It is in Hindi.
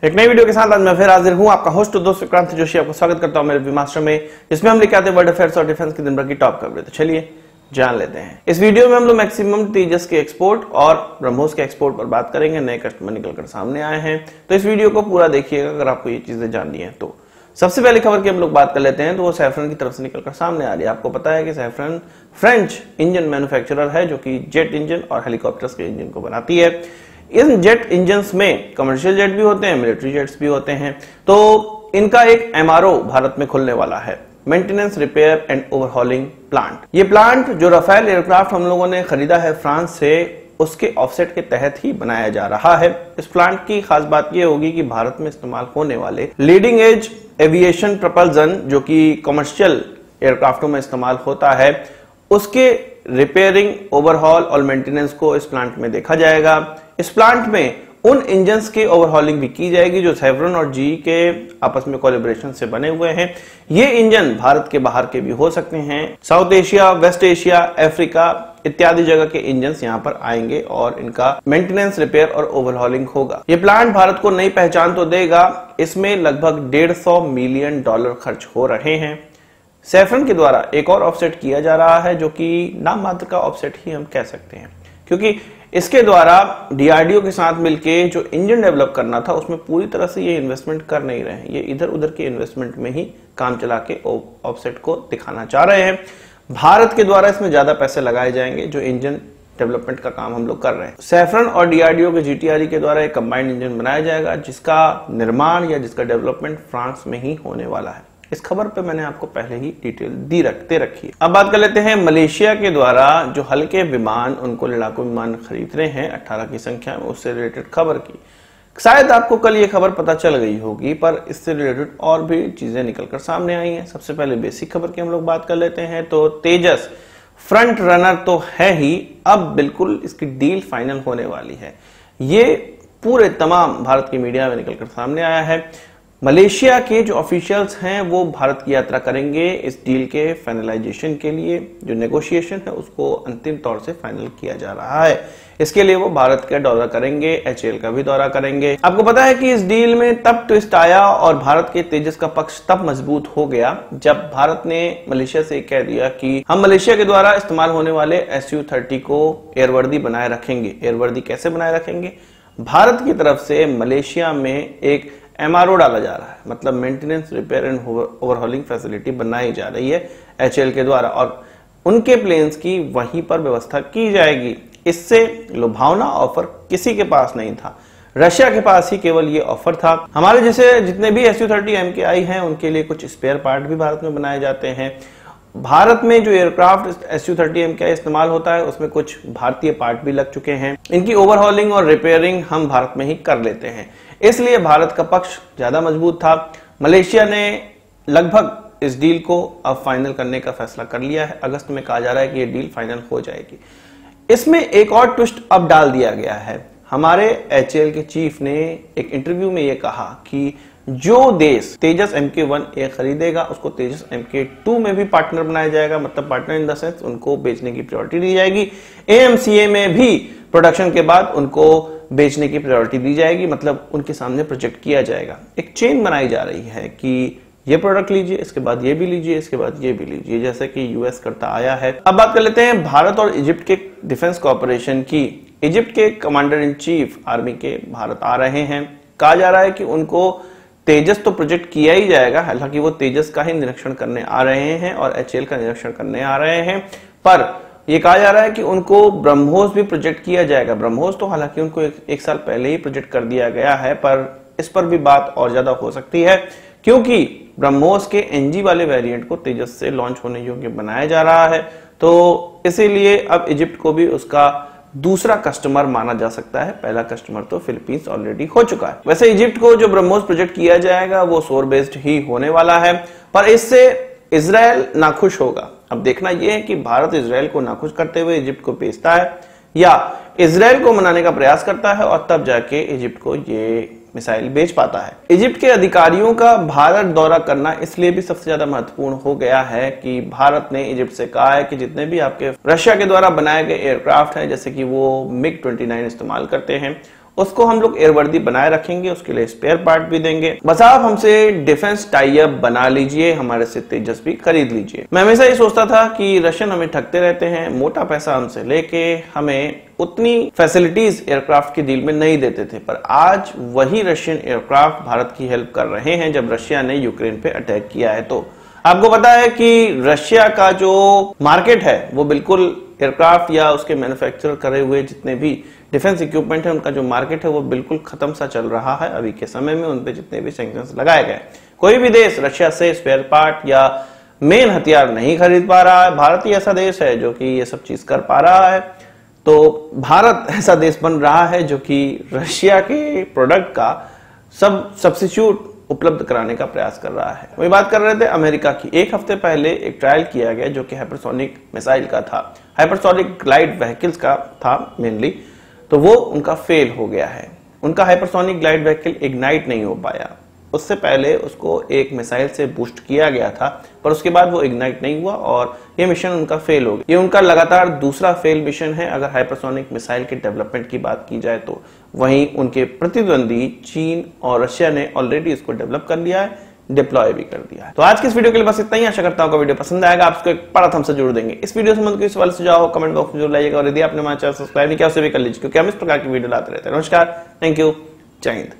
एक नई वीडियो के साथ आज मैं फिर हाजिर हूं। आपका होस्ट दोस्त विक्रांत जोशी आपको स्वागत करता हूं मेरे विमास्टर में, जिसमें हम लेके आते हैं वर्ल्ड अफेयर्स और डिफेंस की दिन भर की टॉप कवरेज। तो चलिए जान लेते हैं। इस वीडियो में हम लोग मैक्सिमम तेजस के एक्सपोर्ट और ब्रह्मोस के एक्सपोर्ट पर बात करेंगे। नए कस्टमर निकलकर सामने आए हैं, तो इस वीडियो को पूरा देखिएगा अगर आपको ये चीजें जाननी है। तो सबसे पहली खबर की हम लोग बात कर लेते हैं, तो वो सैफरन की तरफ से निकलकर सामने आ रही है। आपको पता है कि सैफरन फ्रेंच इंजन मैन्युफैक्चरर है जो कि जेट इंजन और हेलीकॉप्टर्स के इंजन को बनाती है। इन जेट इंजन्स में कमर्शियल जेट भी होते हैं, मिलिट्री जेट्स भी होते हैं। तो इनका एक एमआरओ भारत में खुलने वाला है, maintenance repair and overhauling plant. ये प्लांट जो राफेल एयरक्राफ्ट हम लोगों ने खरीदा है फ्रांस से, उसके ऑफसेट के तहत ही बनाया जा रहा है। इस प्लांट की खास बात यह होगी कि भारत में इस्तेमाल होने वाले लीडिंग एज एविएशन प्रपल्जन जो कि कमर्शियल एयरक्राफ्टों में इस्तेमाल होता है, उसके रिपेयरिंग, ओवरहॉल और मेंटेनेंस को इस प्लांट में देखा जाएगा। इस प्लांट में उन इंजन्स की ओवरहॉलिंग भी की जाएगी जो सैफरन और जी के आपस में कोलैबोरेशन से बने हुए हैं। ये इंजन भारत के बाहर के भी हो सकते हैं। South Asia, West Asia, Africa इत्यादि जगह के इंजन्स यहां पर आएंगे और इनका मेंटेनेंस, रिपेयर और ओवरहॉलिंग होगा। ये प्लांट भारत को नई पहचान तो देगा। इसमें लगभग $150 मिलियन खर्च हो रहे हैं। सैफरन के द्वारा एक और ऑफसेट किया जा रहा है जो कि नाम मात्र का ऑफसेट ही हम कह सकते हैं, क्योंकि इसके द्वारा डीआरडीओ के साथ मिलके जो इंजन डेवलप करना था उसमें पूरी तरह से ये इन्वेस्टमेंट कर नहीं रहे हैं। ये इधर उधर के इन्वेस्टमेंट में ही काम चला के ऑफसेट को दिखाना चाह रहे हैं। भारत के द्वारा इसमें ज्यादा पैसे लगाए जाएंगे जो इंजन डेवलपमेंट का काम हम लोग कर रहे हैं। सैफरन और डीआरडीओ के जीटीआरई के द्वारा एक कंबाइंड इंजन बनाया जाएगा जिसका निर्माण या जिसका डेवलपमेंट फ्रांस में ही होने वाला है। इस खबर पे मैंने आपको पहले ही डिटेल दे रखी है। अब बात कर लेते हैं मलेशिया के द्वारा जो हल्के विमान, उनको लड़ाकू विमान खरीद रहे हैं 18 की संख्या में, उससे रिलेटेड खबर की। शायद आपको कल ये खबर पता चल गई होगी, पर इससे रिलेटेड और भी चीजें निकलकर सामने आई हैं। सबसे पहले बेसिक खबर की हम लोग बात कर लेते हैं। तो तेजस फ्रंट रनर तो है ही, अब बिल्कुल इसकी डील फाइनल होने वाली है। ये पूरे तमाम भारत की मीडिया में निकलकर सामने आया है। मलेशिया के जो ऑफिशियल्स हैं वो भारत की यात्रा करेंगे इस डील के फाइनलाइजेशन के लिए। जो नेगोशिएशन है उसको अंतिम तौर से फाइनल किया जा रहा है। इसके लिए वो भारत का दौरा करेंगे, एचएएल का भी दौरा करेंगे। आपको पता है कि इस डील में तब ट्विस्ट आया और भारत के तेजस का पक्ष तब मजबूत हो गया जब भारत ने मलेशिया से कह दिया कि हम मलेशिया के द्वारा इस्तेमाल होने वाले SU-30 को एयरवर्दी बनाए रखेंगे। एयरवर्दी कैसे बनाए रखेंगे? भारत की तरफ से मलेशिया में एक एमआरओ डाला जा रहा है, मतलब maintenance, repair and overhauling facility बनाई जा रही है एचएएल के द्वारा और उनके प्लेन्स की वहीं पर व्यवस्था की जाएगी। इससे लुभावना ऑफर किसी के पास नहीं था, रशिया के पास ही केवल ये ऑफर था। हमारे जैसे जितने भी SU-30 MKI हैं उनके लिए कुछ स्पेयर पार्ट भी भारत में बनाए जाते हैं। भारत में जो एयरक्राफ्ट SU-30 MKI इस्तेमाल होता है उसमें कुछ भारतीय पार्ट भी लग चुके हैं। इनकी ओवरहॉलिंग और रिपेयरिंग हम भारत में ही कर लेते हैं, इसलिए भारत का पक्ष ज्यादा मजबूत था। मलेशिया ने लगभग इस डील को अब फाइनल करने का फैसला कर लिया है। अगस्त में कहा जा रहा है कि ये डील फाइनल हो जाएगी। इसमें एक और ट्विस्ट अब डाल दिया गया है। हमारे एचएएल के चीफ ने एक इंटरव्यू में यह कहा कि जो देश तेजस MK-1A खरीदेगा उसको तेजस MK-2 में भी पार्टनर बनाया जाएगा, मतलब पार्टनर इन द सेंस उनको बेचने की प्रायोरिटी दी जाएगी। AMCA में भी प्रोडक्शन के बाद उनको बेचने की प्रायोरिटी दी जाएगी, मतलब उनके सामने प्रोजेक्ट किया जाएगा। एक चेन बनाई जा रही है कि ये प्रोडक्ट लीजिए, इसके बाद ये भी लीजिए, इसके बाद ये भी लीजिए, जैसे कि यूएस करता आया है। अब बात कर लेते हैं भारत और इजिप्ट के डिफेंस कोऑपरेशन की। इजिप्ट के कमांडर इन चीफ आर्मी के भारत आ रहे हैं। कहा जा रहा है कि उनको तेजस तो प्रोजेक्ट किया ही जाएगा, हालांकि वो तेजस का ही निरीक्षण करने आ रहे हैं और एचएएल का निरीक्षण करने आ रहे हैं, पर ये कहा जा रहा है कि उनको ब्रह्मोस भी प्रोजेक्ट किया जाएगा। ब्रह्मोस तो हालांकि उनको एक साल पहले ही प्रोजेक्ट कर दिया गया है, पर इस पर भी बात और ज्यादा हो सकती है क्योंकि ब्रह्मोस के NG वाले वेरिएंट को तेजस से लॉन्च होने योग्य बनाया जा रहा है। तो इसीलिए अब इजिप्ट को भी उसका दूसरा कस्टमर माना जा सकता है। पहला कस्टमर तो फिलीपींस ऑलरेडी हो चुका है। वैसे इजिप्ट को जो ब्रह्मोस प्रोजेक्ट किया जाएगा वो सोर बेस्ड ही होने वाला है, पर इससे इजराइल नाखुश होगा। अब देखना यह है कि भारत इजराइल को नाखुश करते हुए इजिप्ट को बेचता है या इजराइल को मनाने का प्रयास करता है और तब जाके इजिप्ट को ये मिसाइल बेच पाता है। इजिप्ट के अधिकारियों का भारत दौरा करना इसलिए भी सबसे ज्यादा महत्वपूर्ण हो गया है कि भारत ने इजिप्ट से कहा है कि जितने भी आपके रशिया के द्वारा बनाए गए एयरक्राफ्ट हैं, जैसे कि वो MiG-29 इस्तेमाल करते हैं, उसको हम लोग एयरवर्दी बनाए रखेंगे, उसके लिए स्पेयर पार्ट भी देंगे। बस आप हमसे डिफेंस टाई अप बना लीजिए, हमारे से तेजस भी खरीद लीजिए। मैं हमेशा ये सोचता था कि रशियन हमें ठगते रहते हैं, मोटा पैसा हमसे लेके हमें उतनी फैसिलिटीज एयरक्राफ्ट की डील में नहीं देते थे, पर आज वही रशियन एयरक्राफ्ट भारत की हेल्प कर रहे हैं जब रशिया ने यूक्रेन पे अटैक किया है। तो आपको पता है कि रशिया का जो मार्केट है वो बिल्कुल एयरक्राफ्ट या उसके मैन्युफैक्चर करे हुए जितने भी डिफेंस इक्विपमेंट है उनका जो मार्केट है वो बिल्कुल खत्म सा चल रहा है अभी के समय में। उनपे जितने भी सैंक्शंस लगाए गए, कोई भी देश रशिया से स्पेयर पार्ट या मेन हथियार नहीं खरीद पा रहा है। भारत ही ऐसा देश है जो कि ये सब चीज कर पा रहा है। तो भारत ऐसा देश बन रहा है जो कि रशिया के प्रोडक्ट का सब सब्स्टिट्यूट उपलब्ध कराने का प्रयास कर रहा है। वही बात कर रहे थे अमेरिका की। एक हफ्ते पहले एक ट्रायल किया गया जो कि हाइपरसोनिक मिसाइल का था, हाइपरसोनिक ग्लाइड व्हीकल्स का था मेनली, तो वो उनका फेल हो गया है। उनका हाइपरसोनिक ग्लाइड व्हीकल इग्नाइट नहीं हो पाया। उससे पहले उसको एक मिसाइल से बूस्ट किया गया था, पर उसके बाद वो इग्नाइट नहीं हुआ और ये मिशन उनका फेल हो गया। ये उनका लगातार दूसरा फेल मिशन है अगर हाइपरसोनिक मिसाइल के डेवलपमेंट की बात की जाए तो। वहीं उनके प्रतिद्वंदी चीन और रशिया ने ऑलरेडी इसको डेवलप कर लिया है, डिप्लॉय भी कर दिया है। तो आज की इस वीडियो के लिए बस इतना ही। आशा करता हूं वीडियो पसंद आएगा। आपको एक बड़ा थम्स अप जरूर देंगे। इस वीडियो संबंध कोई सवाल सुझाव कमेंट बॉक्स में जरूर लाइएगा और यदि आपने हमारा चैनल सब्सक्राइब नहीं किया उसे भी कर लीजिए, क्योंकि हम इस प्रकार की वीडियो लाते रहते हैं। नमस्कार, थैंक यू, जय हिंद।